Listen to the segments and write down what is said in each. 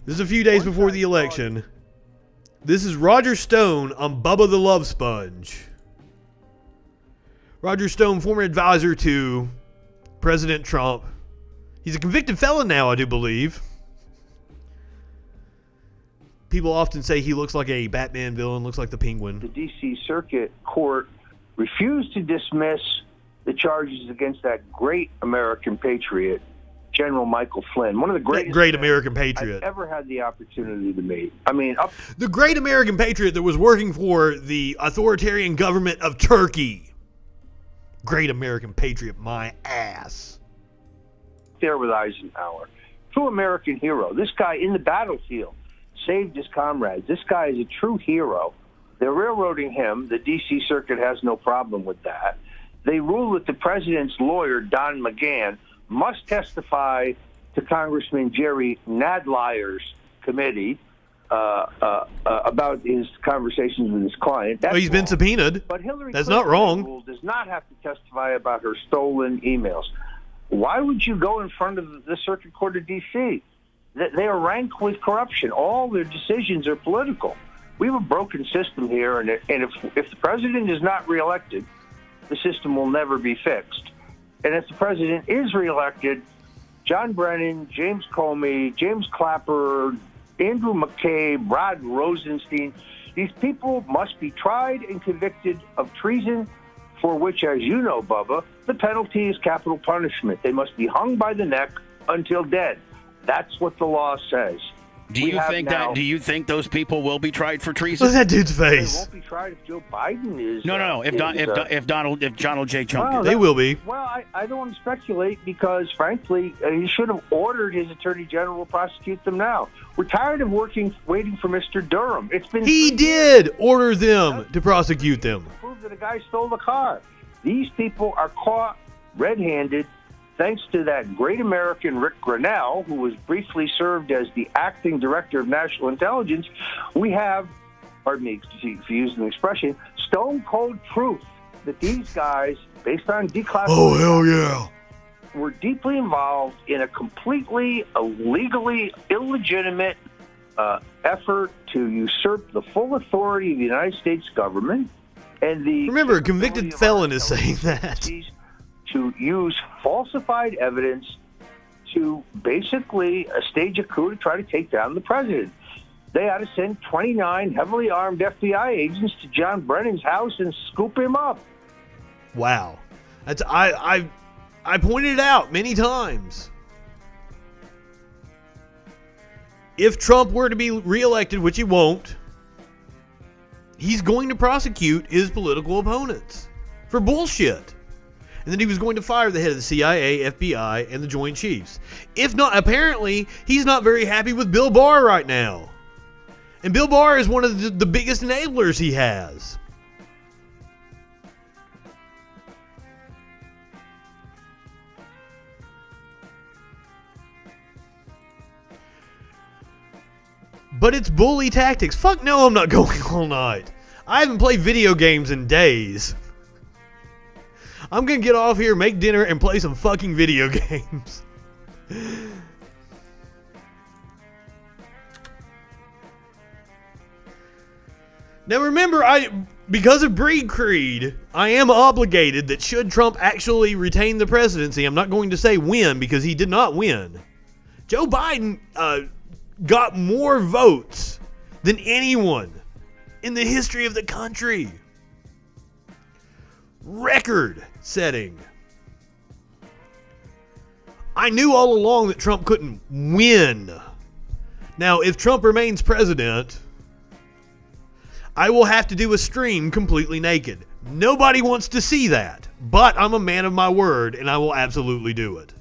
This is a few days before the election. This is Roger Stone on Bubba the Love Sponge. Roger Stone, former advisor to President Trump. He's a convicted felon now, I do believe. People often say he looks like a Batman villain, looks like the Penguin. The D.C. Circuit Court refused to dismiss the charges against that great American patriot, General Michael Flynn, one of the greatest great American patriot I've ever had the opportunity to meet. I mean, the great American patriot that was working for the authoritarian government of Turkey. Great American patriot, my ass. There with Eisenhower, true American hero. This guy in the battlefield saved his comrades. This guy is a true hero. They're railroading him. The D.C. Circuit has no problem with that. They rule that the president's lawyer, Don McGahn, must testify to Congressman Jerry Nadler's committee about his conversations with his client. That's he's been subpoenaed. But Hillary That's Clinton, not wrong. rule, does not have to testify about her stolen emails. Why would you go in front of the Circuit Court of D.C.? They are rank with corruption. All their decisions are political. We have a broken system here, and if the president is not reelected, the system will never be fixed. And if the president is reelected, John Brennan, James Comey, James Clapper, Andrew McCabe, Rod Rosenstein, these people must be tried and convicted of treason, for which, as you know, Bubba, the penalty is capital punishment. They must be hung by the neck until dead. That's what the law says. Do you think those people will be tried for treason? Look at that dude's face. They won't be tried if Joe Biden is. No. If Donald J. Trump well, is. They will be. Well, I don't want to speculate because, frankly, he should have ordered his attorney general to prosecute them now. We're tired of waiting for Mr. Durham. It's been. He did order them to prosecute them. Prove that a guy stole the car. These people are caught red-handed. Thanks to that great American Rick Grenell, who was briefly served as the acting director of national intelligence, we have, pardon me for using the expression, stone cold proof that these guys, based on declassified, were deeply involved in a completely illegally illegitimate effort to usurp the full authority of the United States government. And remember, a convicted felon is saying that. To use falsified evidence to basically stage a coup to try to take down the president. They ought to send 29 heavily armed FBI agents to John Brennan's house and scoop him up. Wow. That's I pointed it out many times. If Trump were to be reelected, which he won't, he's going to prosecute his political opponents for bullshit. And then he was going to fire the head of the CIA, FBI, and the Joint Chiefs. If not, apparently, he's not very happy with Bill Barr right now. And Bill Barr is one of the biggest enablers he has. But it's bully tactics. Fuck no, I'm not going all night. I haven't played video games in days. I'm going to get off here, make dinner, and play some fucking video games. Now remember, because of Breed Creed, I am obligated that should Trump actually retain the presidency, I'm not going to say win because he did not win. Joe Biden got more votes than anyone in the history of the country. Record setting. I knew all along that Trump couldn't win. Now, if Trump remains president, I will have to do a stream completely naked. Nobody wants to see that, but I'm a man of my word and I will absolutely do it.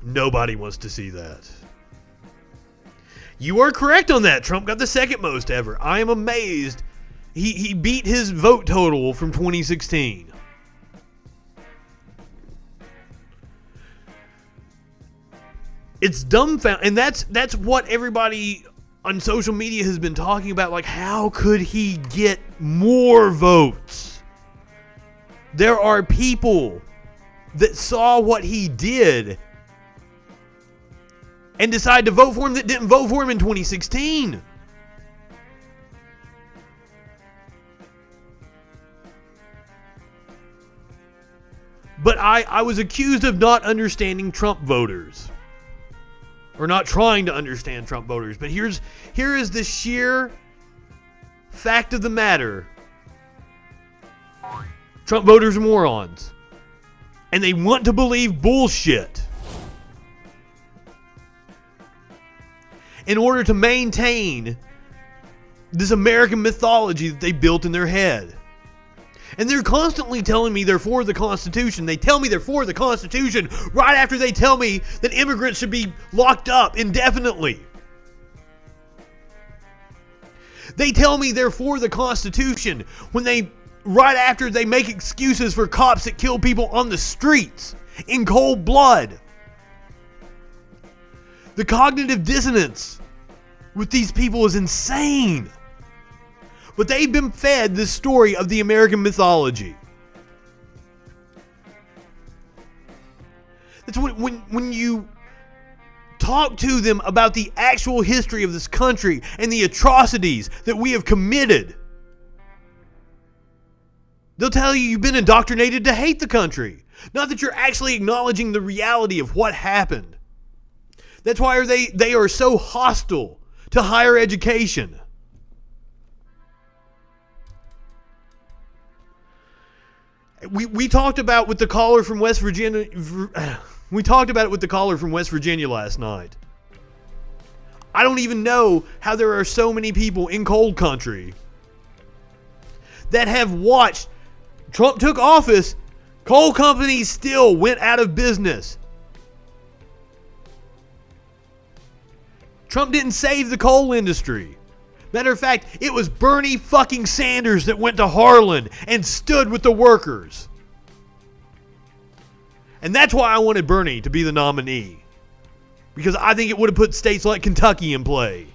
Nobody wants to see that. You are correct on that. Trump got the second most ever. I am amazed. He beat his vote total from 2016. It's dumbfounding. And that's what everybody on social media has been talking about. Like, how could he get more votes? There are people that saw what he did and decide to vote for him that didn't vote for him in 2016. But I was accused of not understanding Trump voters. Or not trying to understand Trump voters. But here is the sheer fact of the matter. Trump voters are morons. And they want to believe bullshit in order to maintain this American mythology that they built in their head. And they're constantly telling me they're for the Constitution. They tell me they're for the Constitution right after they tell me that immigrants should be locked up indefinitely. They tell me they're for the Constitution when right after they make excuses for cops that kill people on the streets in cold blood. The cognitive dissonance with these people is insane. But they've been fed this story of the American mythology. That's when you talk to them about the actual history of this country and the atrocities that we have committed. They'll tell you you've been indoctrinated to hate the country. Not that you're actually acknowledging the reality of what happened. That's why they are so hostile to higher education. We talked about with the caller from West Virginia. We talked about it with the caller from West Virginia last night. I don't even know how there are so many people in coal country that have watched Trump took office. Coal companies still went out of business. Trump didn't save the coal industry. Matter of fact, it was Bernie fucking Sanders that went to Harlan and stood with the workers. And that's why I wanted Bernie to be the nominee. Because I think it would have put states like Kentucky in play.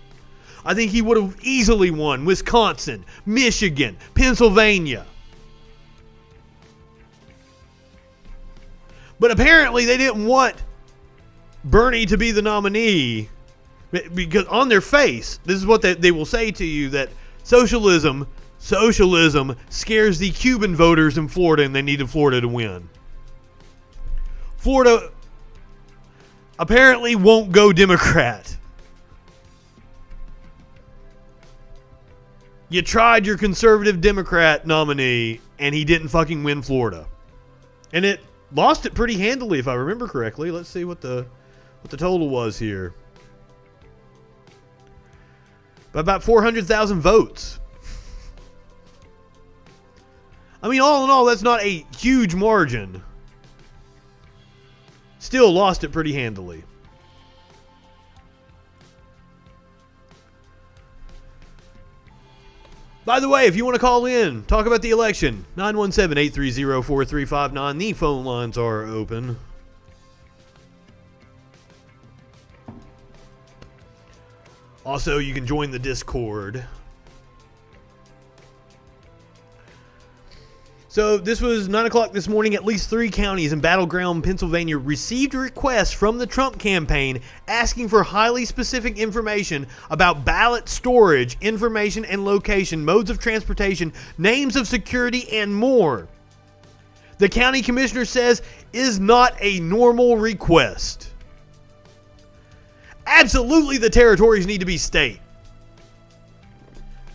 I think he would have easily won Wisconsin, Michigan, Pennsylvania. But apparently they didn't want Bernie to be the nominee. Because on their face, this is what they will say to you, that socialism scares the Cuban voters in Florida and they needed Florida to win. Florida apparently won't go Democrat. You tried your conservative Democrat nominee and he didn't fucking win Florida. And it lost it pretty handily if I remember correctly. Let's see what the total was here. By about 400,000 votes. I mean, all in all, that's not a huge margin. Still lost it pretty handily. By the way, if you want to call in, talk about the election, 917-830-4359. The phone lines are open. Also, you can join the Discord. So, this was 9 o'clock this morning. At least 3 counties in Battleground, Pennsylvania received requests from the Trump campaign asking for highly specific information about ballot storage, information and location, modes of transportation, names of security, and more. The county commissioner says is not a normal request. Absolutely, the territories need to be state.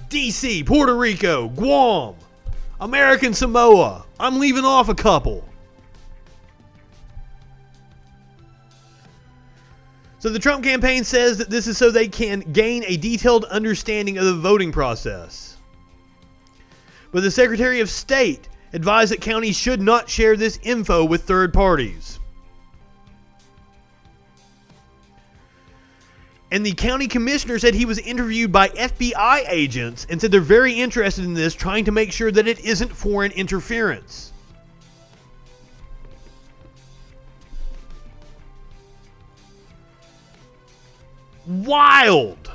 DC, Puerto Rico, Guam, American Samoa. I'm leaving off a couple. So the Trump campaign says that this is so they can gain a detailed understanding of the voting process. But the Secretary of State advised that counties should not share this info with third parties. And the county commissioner said he was interviewed by FBI agents and said they're very interested in this, trying to make sure that it isn't foreign interference. Wild.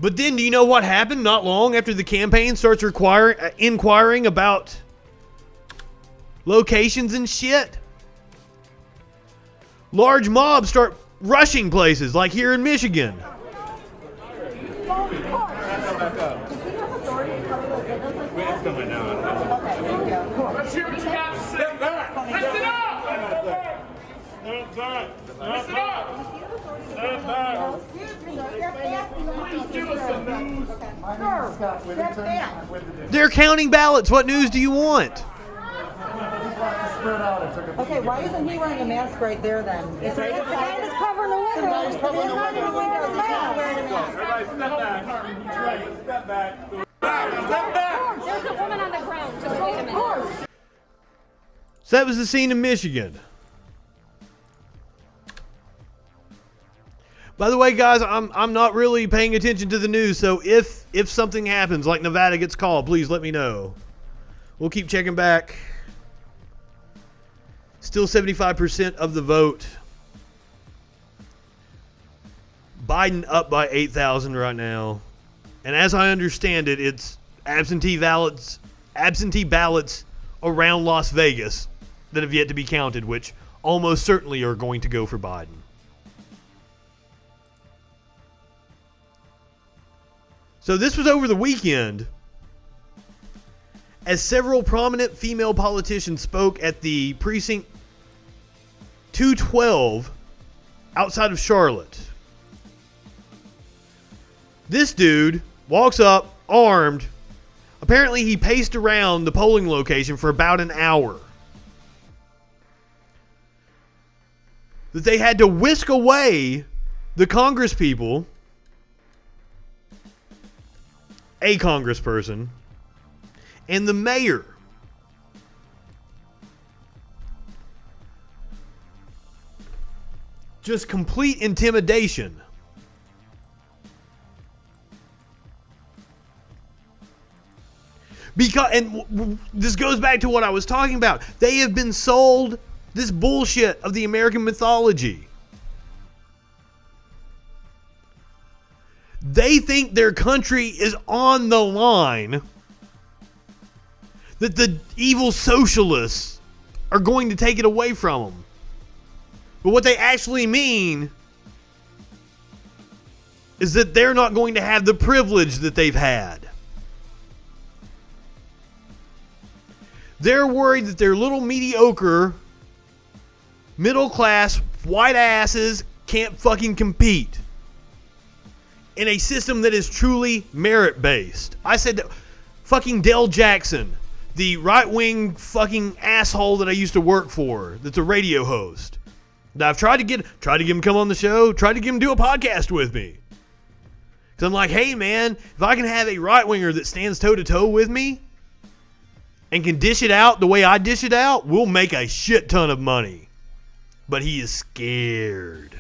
But then, do you know what happened not long after the campaign starts inquiring about locations and shit? large mobs start rushing places, like here in Michigan. They're counting ballots. What news do you want? Okay, why isn't he wearing a mask right there then? It's right the guy was covering the window. He's covering the window. He's not wearing a mask. Step back. There's a woman on the ground. Just wait a minute. So that was the scene in Michigan. By the way, guys, I'm not really paying attention to the news, so if something happens, like Nevada gets called, please let me know. We'll keep checking back. Still 75% of the vote. Biden up by 8,000 right now. And as I understand it, it's absentee ballots around Las Vegas that have yet to be counted, which almost certainly are going to go for Biden. So this was over the weekend, as several prominent female politicians spoke at the precinct 212 outside of Charlotte. This dude walks up armed. Apparently he paced around the polling location for about an hour. That they had to whisk away the congresspeople, a congressperson, and the mayor. Just complete intimidation. And this goes back to what I was talking about. They have been sold this bullshit of the American mythology. They think their country is on the line, that the evil socialists are going to take it away from them. But what they actually mean is that they're not going to have the privilege that they've had. They're worried that their little mediocre, middle-class, white asses can't fucking compete in a system that is truly merit-based. I said that fucking Del Jackson, the right-wing fucking asshole that I used to work for, that's a radio host, that I've tried to get him come on the show, tried to get him do a podcast with me. Because I'm like, hey man, if I can have a right-winger that stands toe-to-toe with me and can dish it out the way I dish it out, we'll make a shit ton of money. But he is scared.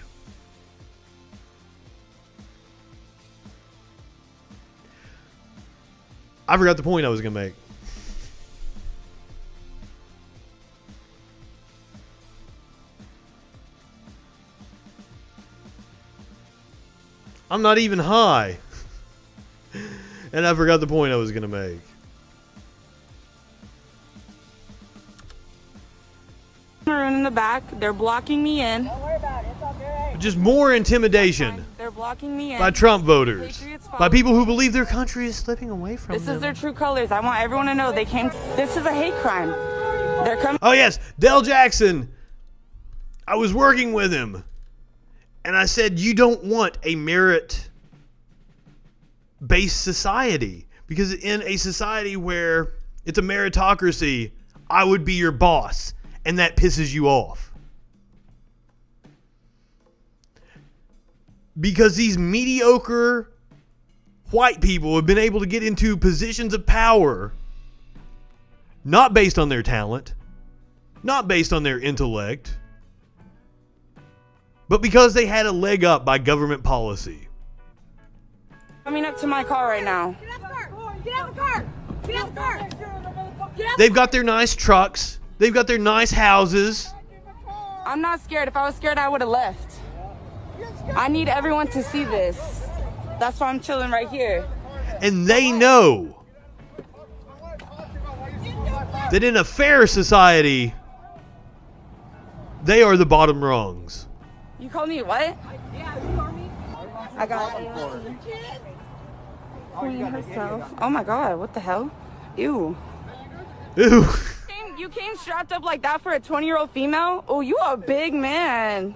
I forgot the point I was going to make. I'm not even high. And I forgot the point I was going to make. Maroon in the back. They're blocking me in. Don't worry about it. It's all good. Just more intimidation They're blocking me in. by Trump voters. Patriots By people who believe their country is slipping away from This them. is their true colors. I want everyone to know they came. This is a hate crime. They're coming. Oh yes, Del Jackson. I was working with him. And I said, you don't want a merit-based society. Because in a society where it's a meritocracy, I would be your boss. And that pisses you off. Because these mediocre white people have been able to get into positions of power not based on their talent, not based on their intellect, but because they had a leg up by government policy. Coming up to my car right now. Get out the car! Get out the car! Get out the car! They've got their nice trucks. They've got their nice houses. I'm not scared. If I was scared, I would have left. I need everyone to see this. That's why I'm chilling right here. And they know that in a fair society, They are the bottom rungs. You called me what? Yeah, you call me. I got Queen herself. Oh my god, what the hell? Ew. Ew. You came strapped up like that for a 20-year-old female? Oh, you a big man.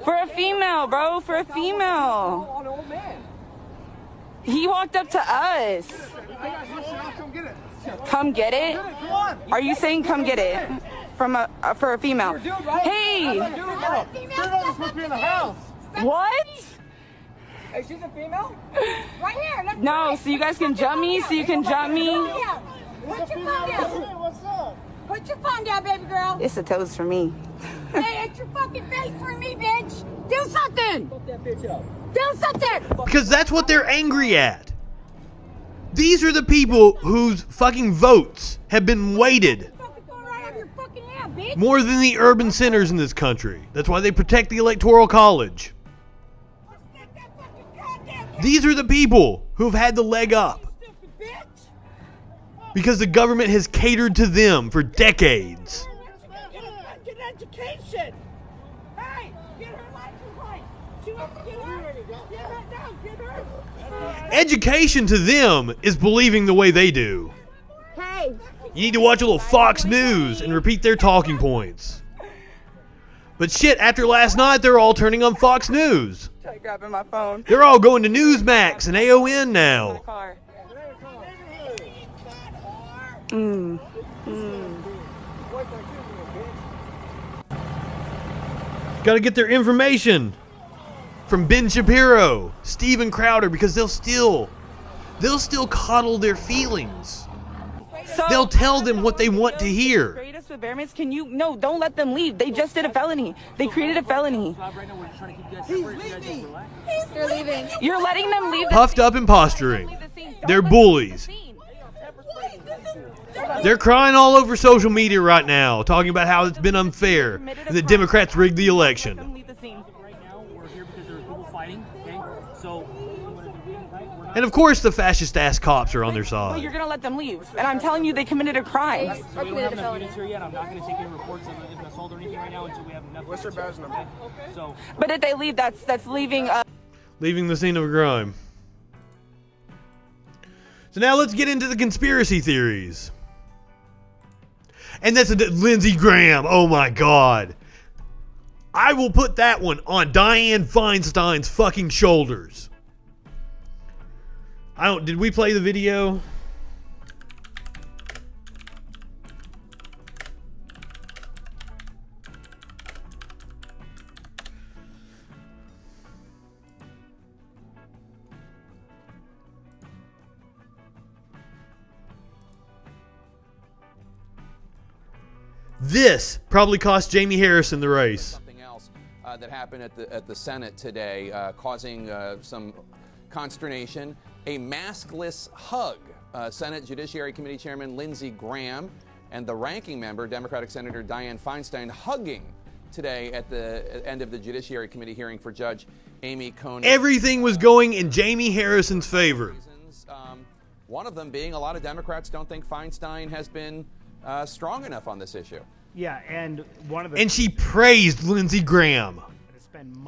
For a female, bro. For a female. He walked up to us. Come get it? Are you saying come get it? For a female. Hey! What? Hey, she's a female? Right here. Let's No, so you guys can jump me? So you can jump me? Put your phone down. What's up? Put your phone down, baby girl. It's a toast for me. Hey, it's your fucking face for me, bitch. Do something. Fuck that bitch up. Do something. Because that's what they're angry at. These are the people whose fucking votes have been weighted more than the urban centers in this country. That's why they protect the Electoral College. These are the people who've had the leg up. Because the government has catered to them for decades. Get an education. Hey, get her license right. She wants to get her. Get her down. Get her. Education to them is believing the way they do. Hey. You need to watch a little Fox News and repeat their talking points. But shit, after last night, they're all turning on Fox News. Try grabbing my phone. They're all going to Newsmax and AON now. Car. Got to get their information from Ben Shapiro, Steven Crowder, because they'll still coddle their feelings. So, They'll tell them what they want to hear. Greatest with bear mitts, can you? No, don't let them leave. They just did a felony. They created a felony. They're leaving. You're letting them leave. Puffed up and posturing. They're bullies. They're crying all over social media right now, talking about how it's been unfair and the Democrats rigged the election. And of course the fascist-ass cops are on their But side. you're gonna let them leave, and I'm telling you, they committed a crime. So we don't have enough units here yet. I'm not going to take any reports of an assault or anything right now until we have enough. What's their badge number? So. But if they leave, that's leaving. Leaving the scene of a crime. So now let's get into the conspiracy theories. And that's Lindsey Graham. Oh my God. I will put that one on Dianne Feinstein's fucking shoulders. Did we play the video? This probably cost Jamie Harrison the race. Something else that happened at the Senate today, causing some consternation. A maskless hug. Senate Judiciary Committee Chairman Lindsey Graham and the ranking member, Democratic Senator Dianne Feinstein, hugging today at the end of the Judiciary Committee hearing for Judge Amy Coney. Everything was going in Jamie Harrison's favor. One of them being a lot of Democrats don't think Feinstein has been strong enough on this issue. Yeah, and one of the. And she praised Lindsey Graham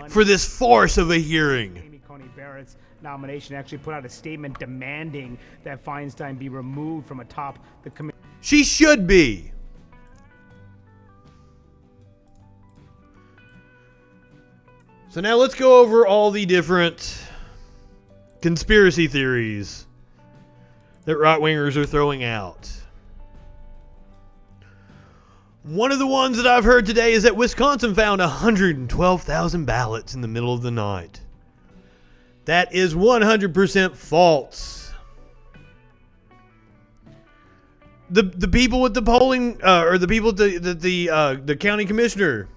for this farce of a hearing. Amy Coney Barrett's nomination actually put out a statement demanding that Feinstein be removed from atop the committee. She should be. So now let's go over all the different conspiracy theories that right-wingers are throwing out. One of the ones that I've heard today is that Wisconsin found 112,000 ballots in the middle of the night. That is 100% false. The people with the polling, or the people at the county commissioner,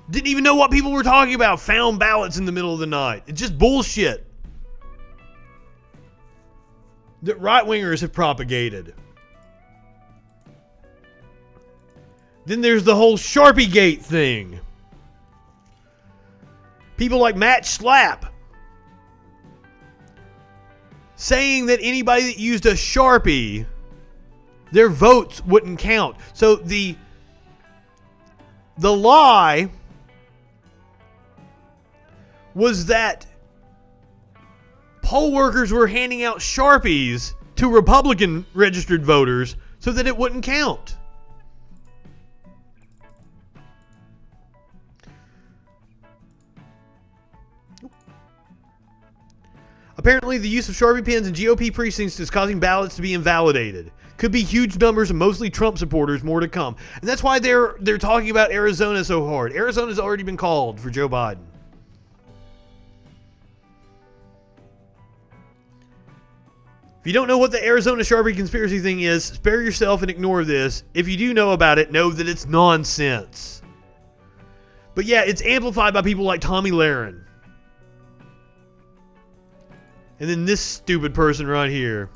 didn't even know what people were talking about. Found ballots in the middle of the night. It's just bullshit that right-wingers have propagated. Then there's the whole Sharpie Gate thing. People like Matt Schlapp saying that anybody that used a Sharpie, their votes wouldn't count. So the The lie was that poll workers were handing out Sharpies to Republican registered voters so that it wouldn't count. Apparently, the use of Sharpie pens in GOP precincts is causing ballots to be invalidated. Could be huge numbers of mostly Trump supporters, more to come. And that's why they're talking about Arizona so hard. Arizona's already been called for Joe Biden. If you don't know what the Arizona Sharpie conspiracy thing is, spare yourself and ignore this. If you do know about it, know that it's nonsense. But yeah, it's amplified by people like Tommy Lahren. And then this stupid person right here.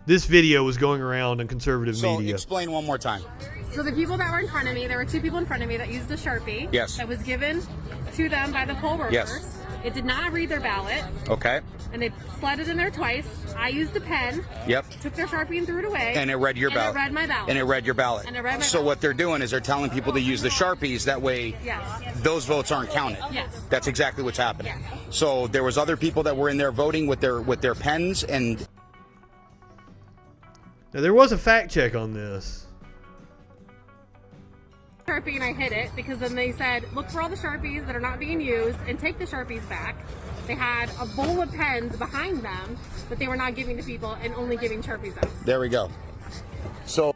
This video was going around on conservative media. So explain one more time. So the people that were in front of me, there were two people in front of me that used a Sharpie. Yes. That was given to them by the poll workers. Yes. It did not read their ballot. Okay. And they slid it in there twice. I used a pen. Yep. Took their Sharpie and threw it away. And it read your ballot. And it read my ballot. And it read your ballot. And it read my So ballot. what they're doing is they're telling people to use the Sharpies. That way, Yes. those votes aren't counted. Yes. That's exactly what's happening. Yes. So there was other people that were in there voting with their pens, and Now, there was a fact check on this. Sharpie and I hid it because then they said, look for all the Sharpies that are not being used and take the Sharpies back. They had a bowl of pens behind them that they were not giving to people and only giving Sharpies out. there we go. So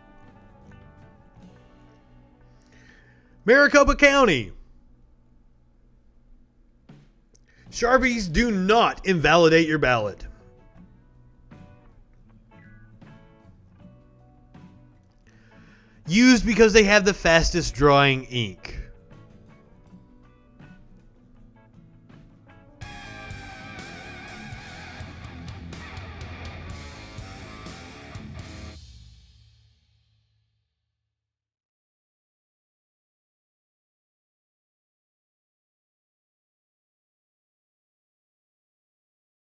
Maricopa County. Sharpies do not invalidate your ballot. Used because they have the fastest drying ink.